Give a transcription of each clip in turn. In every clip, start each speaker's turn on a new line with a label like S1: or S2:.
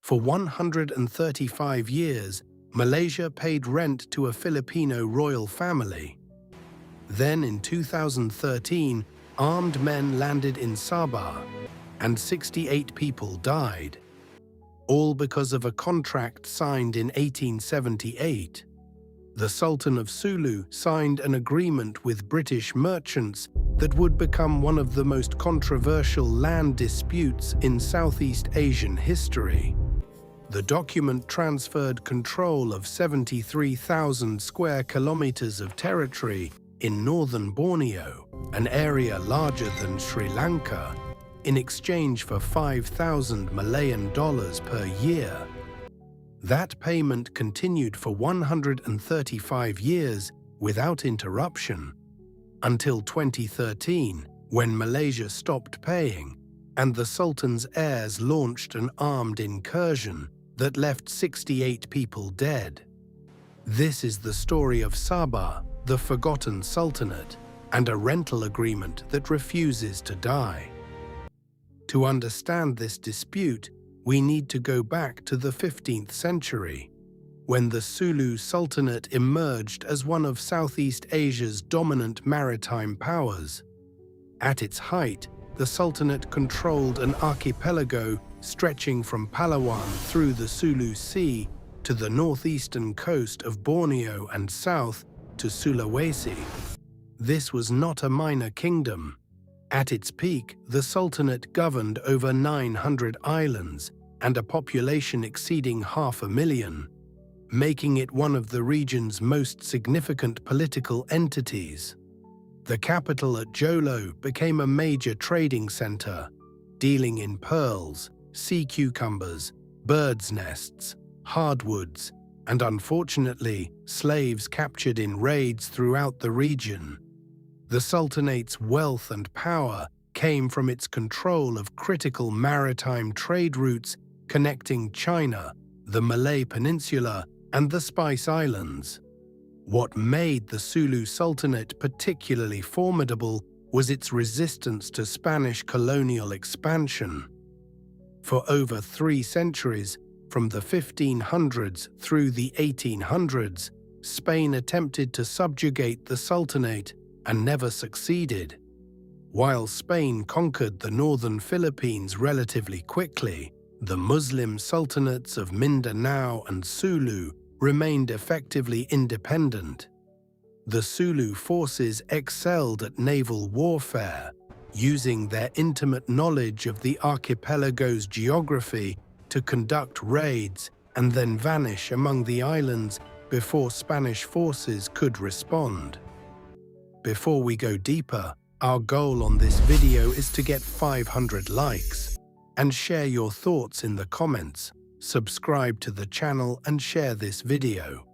S1: For 135 years, Malaysia paid rent to a Filipino royal family. Then in 2013, armed men landed in Sabah, and 68 people died, all because of a contract signed in 1878. The Sultan of Sulu signed an agreement with British merchants that would become one of the most controversial land disputes in Southeast Asian history. The document transferred control of 73,000 square kilometers of territory in northern Borneo, an area larger than Sri Lanka, in exchange for 5,000 Malayan dollars per year. That payment continued for 135 years without interruption, until 2013, when Malaysia stopped paying, and the Sultan's heirs launched an armed incursion that left 68 people dead. This is the story of Sabah, the forgotten sultanate, and a rental agreement that refuses to die. To understand this dispute, we need to go back to the 15th century, when the Sulu Sultanate emerged as one of Southeast Asia's dominant maritime powers. At its height, the Sultanate controlled an archipelago stretching from Palawan through the Sulu Sea to the northeastern coast of Borneo and south to Sulawesi. This was not a minor kingdom. At its peak, the Sultanate governed over 900 islands and a population exceeding 500,000, making it one of the region's most significant political entities. The capital at Jolo became a major trading center, dealing in pearls, sea cucumbers, birds' nests, hardwoods, and unfortunately, slaves captured in raids throughout the region. The Sultanate's wealth and power came from its control of critical maritime trade routes connecting China, the Malay Peninsula, and the Spice Islands. What made the Sulu Sultanate particularly formidable was its resistance to Spanish colonial expansion. For over 3 centuries, from the 1500s through the 1800s, Spain attempted to subjugate the Sultanate and never succeeded. While Spain conquered the northern Philippines relatively quickly, the Muslim sultanates of Mindanao and Sulu remained effectively independent. The Sulu forces excelled at naval warfare, using their intimate knowledge of the archipelago's geography to conduct raids and then vanish among the islands before Spanish forces could respond. Before we go deeper, our goal on this video is to get 500 likes, and share your thoughts in the comments. Subscribe to the channel and share this video.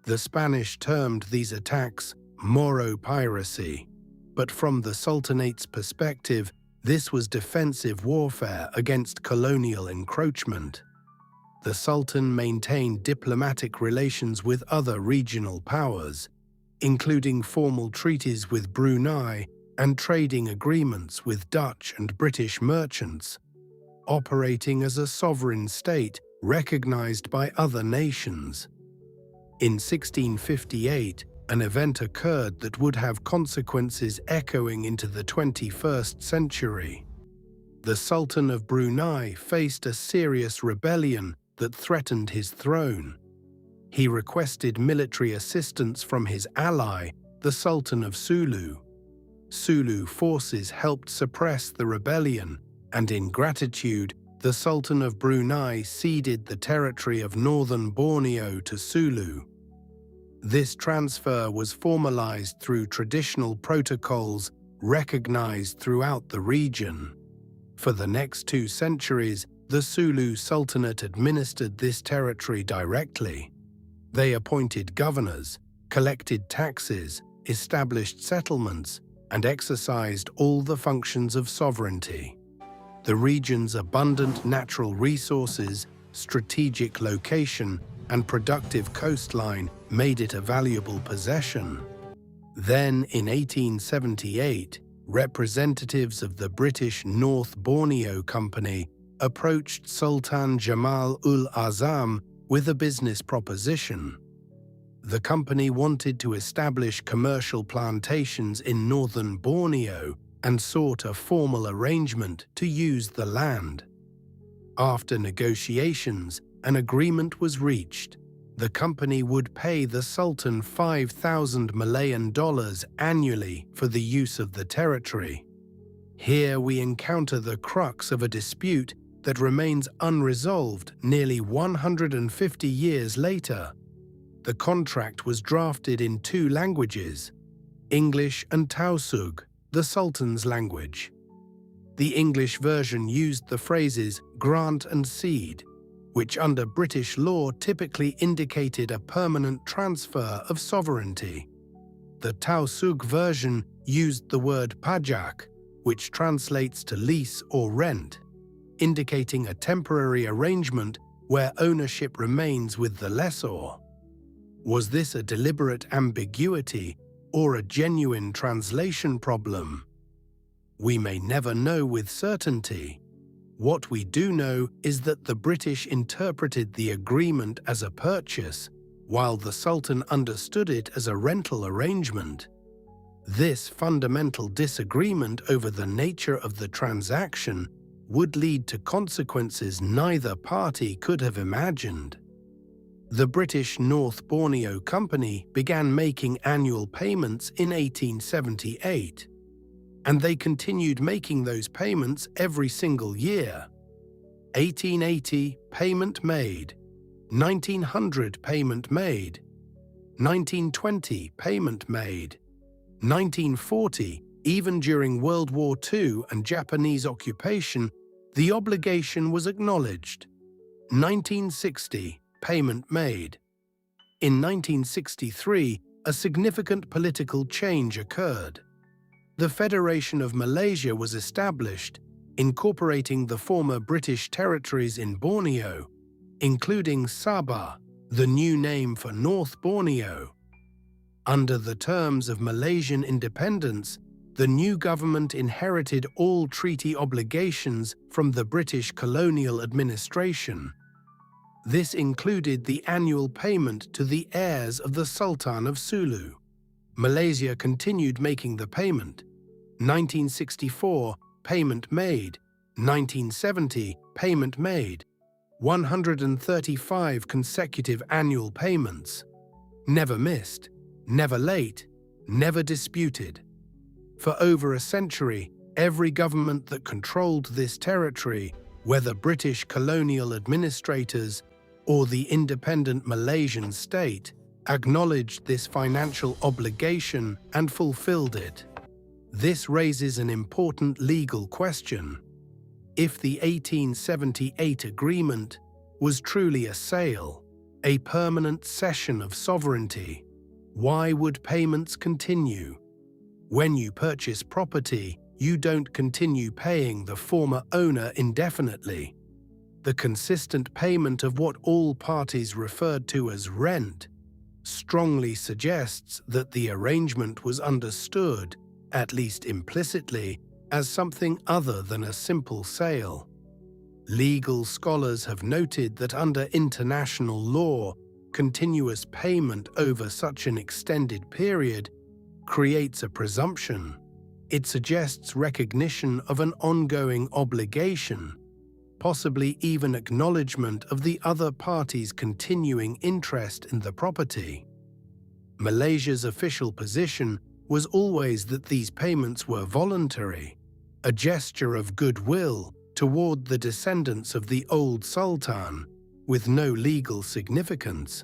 S1: The Spanish termed these attacks Moro piracy, but from the Sultanate's perspective, this was defensive warfare against colonial encroachment. The Sultan maintained diplomatic relations with other regional powers, including formal treaties with Brunei and trading agreements with Dutch and British merchants, operating as a sovereign state recognized by other nations. In 1658, an event occurred that would have consequences echoing into the 21st century. The Sultan of Brunei faced a serious rebellion that threatened his throne. He requested military assistance from his ally, the Sultan of Sulu. Sulu forces helped suppress the rebellion, and in gratitude, the Sultan of Brunei ceded the territory of northern Borneo to Sulu. This transfer was formalized through traditional protocols recognized throughout the region. For the next 2 centuries, the Sulu Sultanate administered this territory directly. They appointed governors, collected taxes, established settlements, and exercised all the functions of sovereignty. The region's abundant natural resources, strategic location, and productive coastline made it a valuable possession. Then, in 1878, representatives of the British North Borneo Company approached Sultan Jamal ul Azam with a business proposition. The company wanted to establish commercial plantations in northern Borneo and sought a formal arrangement to use the land. After negotiations, an agreement was reached. The company would pay the Sultan 5,000 Malayan dollars annually for the use of the territory. Here we encounter the crux of a dispute that remains unresolved nearly 150 years later. The contract was drafted in two languages, English and Tausug, the Sultan's language. The English version used the phrases grant and cede, which under British law typically indicated a permanent transfer of sovereignty. The Tausug version used the word pajak, which translates to lease or rent, indicating a temporary arrangement where ownership remains with the lessor. Was this a deliberate ambiguity or a genuine translation problem? We may never know with certainty. What we do know is that the British interpreted the agreement as a purchase, while the Sultan understood it as a rental arrangement. This fundamental disagreement over the nature of the transaction would lead to consequences neither party could have imagined. The British North Borneo Company began making annual payments in 1878, and they continued making those payments every single year. 1880, payment made. 1900, payment made. 1920, payment made. 1940, even during World War II and Japanese occupation, the obligation was acknowledged. 1960, payment made. In 1963, a significant political change occurred. The Federation of Malaysia was established, incorporating the former British territories in Borneo, including Sabah, the new name for North Borneo. Under the terms of Malaysian independence, the new government inherited all treaty obligations from the British colonial administration. This included the annual payment to the heirs of the Sultan of Sulu. Malaysia continued making the payment. 1964, payment made. 1970, payment made. 135 consecutive annual payments. Never missed, never late, never disputed. For over a century, every government that controlled this territory, whether British colonial administrators or the independent Malaysian state, acknowledged this financial obligation and fulfilled it. This raises an important legal question. If the 1878 agreement was truly a sale, a permanent cession of sovereignty, why would payments continue? When you purchase property, you don't continue paying the former owner indefinitely. The consistent payment of what all parties referred to as rent strongly suggests that the arrangement was understood, at least implicitly, as something other than a simple sale. Legal scholars have noted that under international law, continuous payment over such an extended period creates a presumption. It suggests recognition of an ongoing obligation, possibly even acknowledgement of the other party's continuing interest in the property. Malaysia's official position was always that these payments were voluntary, a gesture of goodwill toward the descendants of the old Sultan, with no legal significance.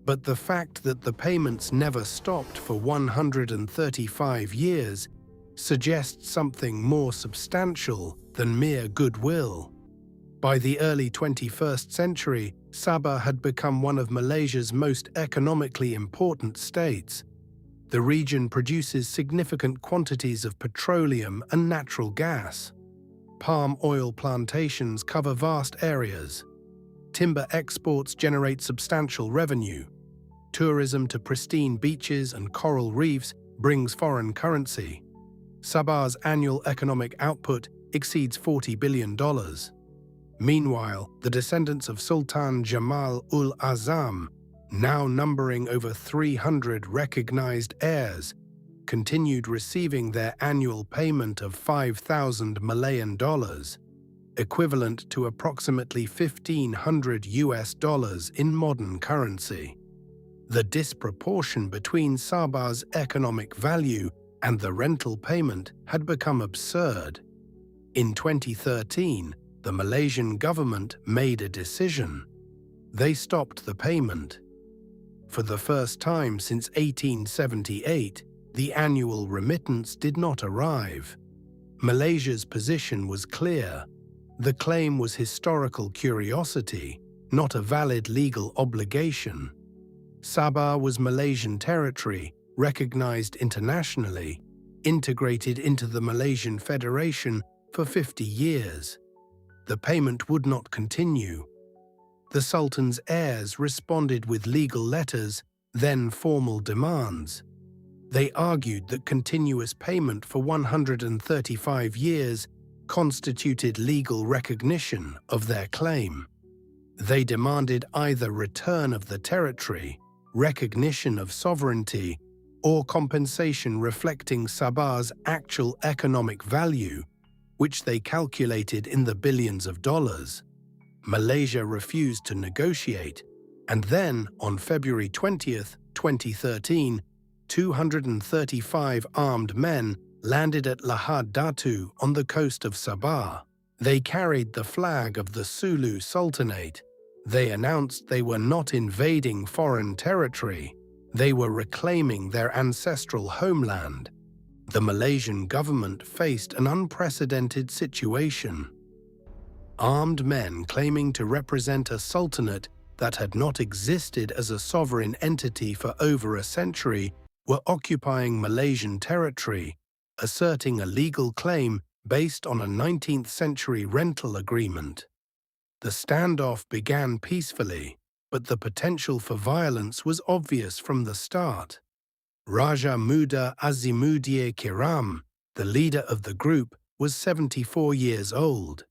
S1: But the fact that the payments never stopped for 135 years suggests something more substantial than mere goodwill. By the early 21st century, Sabah had become one of Malaysia's most economically important states. The region produces significant quantities of petroleum and natural gas. Palm oil plantations cover vast areas. Timber exports generate substantial revenue. Tourism to pristine beaches and coral reefs brings foreign currency. Sabah's annual economic output exceeds $40 billion. Meanwhile, the descendants of Sultan Jamal ul Azam, now numbering over 300 recognized heirs, continued receiving their annual payment of 5,000 Malayan dollars, equivalent to approximately $1,500 in modern currency. The disproportion between Sabah's economic value and the rental payment had become absurd. In 2013, the Malaysian government made a decision. They stopped the payment. For the first time since 1878, the annual remittance did not arrive. Malaysia's position was clear. The claim was historical curiosity, not a valid legal obligation. Sabah was Malaysian territory, recognized internationally, integrated into the Malaysian Federation for 50 years. The payment would not continue. The Sultan's heirs responded with legal letters, then formal demands. They argued that continuous payment for 135 years constituted legal recognition of their claim. They demanded either return of the territory, recognition of sovereignty, or compensation reflecting Sabah's actual economic value, which they calculated in the billions of dollars. Malaysia refused to negotiate, and then, on February 20, 2013, 235 armed men landed at Lahad Datu on the coast of Sabah. They carried the flag of the Sulu Sultanate. They announced they were not invading foreign territory. They were reclaiming their ancestral homeland. The Malaysian government faced an unprecedented situation. Armed men claiming to represent a sultanate that had not existed as a sovereign entity for over a century were occupying Malaysian territory, asserting a legal claim based on a 19th-century rental agreement. The standoff began peacefully, but the potential for violence was obvious from the start. Raja Muda Azimuddin Kiram, the leader of the group, was 74 years old.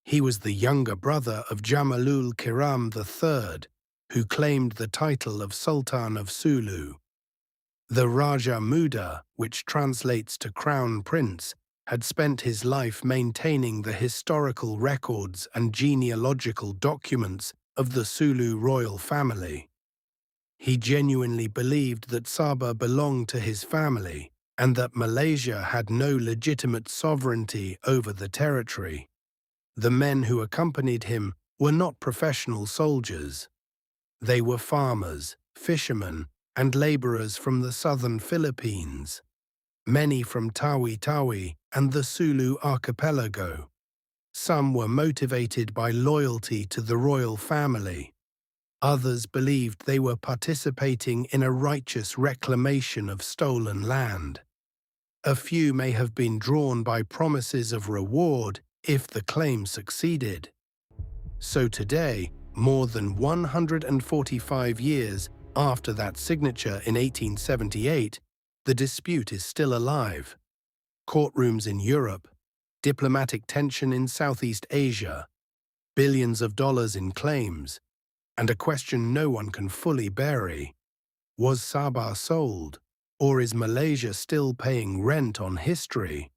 S1: He was the younger brother of Jamalul Kiram III, who claimed the title of Sultan of Sulu. The Raja Muda, which translates to Crown Prince, had spent his life maintaining the historical records and genealogical documents of the Sulu royal family. He genuinely believed that Sabah belonged to his family and that Malaysia had no legitimate sovereignty over the territory. The men who accompanied him were not professional soldiers. They were farmers, fishermen, and laborers from the southern Philippines, many from Tawi-Tawi and the Sulu archipelago. Some were motivated by loyalty to the royal family. Others believed they were participating in a righteous reclamation of stolen land. A few may have been drawn by promises of reward if the claim succeeded. So today, more than 145 years after that signature in 1878, the dispute is still alive. Courtrooms in Europe, diplomatic tension in Southeast Asia, billions of dollars in claims, and a question no one can fully bury. Was Sabah sold, or is Malaysia still paying rent on history?